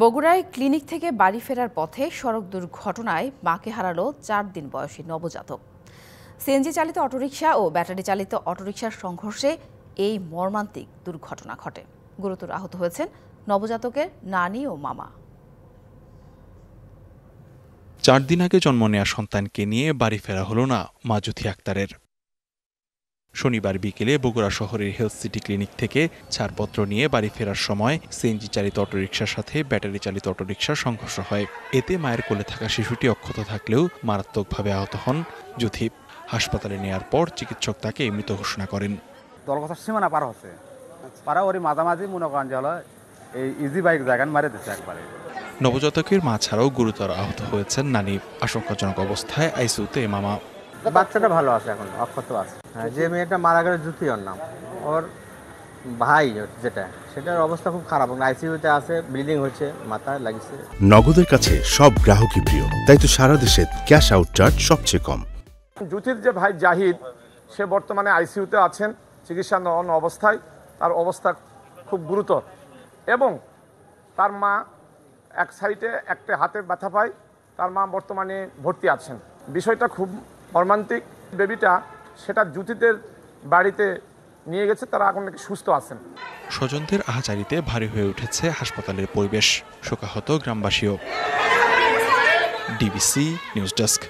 বগুড়ায় ক্লিনিক থেকে বাড়ি ফেরার পথে সড়ক দুর্ঘটনায় মাকে হারালো 4 দিন বয়সী নবজাতক। সিএনজি চালিত অটোরিকশা ও ব্যাটারি চালিত অটোরিকশার সংঘর্ষে এই মর্মান্তিক দুর্ঘটনা ঘটে। গুরুতর আহত হয়েছেন নবজাতকের নানি ও মামা। 4 দিন আগে জন্ম নেয়া সন্তানকে নিয়ে বাড়ি ফেরা হলো না মাজুথি আক্তারের। শনিবার বিকেলে বগুড়া শহরের হেলথ সিটি ক্লিনিক থেকে ছাড়পত্র নিয়ে বাড়ি ফেরার সময় সিএনজি চালিত অটোরিকশার সাথে ব্যাটারি চালিত অটোরিকশার সংঘর্ষ হয়। এতে মায়ের কোলে থাকা শিশুটি অক্ষত থাকলেও মারাত্মকভাবে আহত হন জুথি। হাসপাতালে নেয়ার পর চিকিৎসক তাকে মৃত ঘোষণা করেন। দলগতার সীমানা পার হচ্ছে, পারা ওরই মাঝামাঝি মনে করেন যে হলো এই ইজি বাইক জায়গায় মারে দিচ্ছে একবারে। নবজাতকের মা ছাড়াও গুরুতর আহত হয়েছেন নানি। আশঙ্কাজনক অবস্থায় আইসিইউতে মামা। বাচ্চাটা ভালো আছে, এখন অক্ষত আছে। যে মেয়েটা মারা গেল জুথি, ওর নাম, ওর ভাই যেটা, সেটার অবস্থা খুব খারাপ। আইসিইউতে আছে, ব্লিডিং হচ্ছে, মাথায় লাগিছে। নগদের কাছে সব গ্রাহকই প্রিয়, তাই তো সারা দেশে ক্যাশ আউট চার্জ সবচেয়ে কম। জুথির যে ভাই জাহিদ, সে বর্তমানে আইসিইউতে আছেন চিকিৎসাধীন অবস্থায়। তার অবস্থা খুব গুরুতর এবং তার মা এক সাইডে একটা হাতে ব্যথা পায়। তার মা বর্তমানে ভর্তি আছেন। বিষয়টা খুব মর্মান্তিক। বেবিটা সেটা জুথিদের বাড়িতে নিয়ে গেছে, তারা এখন নাকি সুস্থ আছেন। স্বজনদের আহাজারিতে ভারী হয়ে উঠেছে হাসপাতালের পরিবেশ। শোকাহত গ্রামবাসীও। DBC news desk.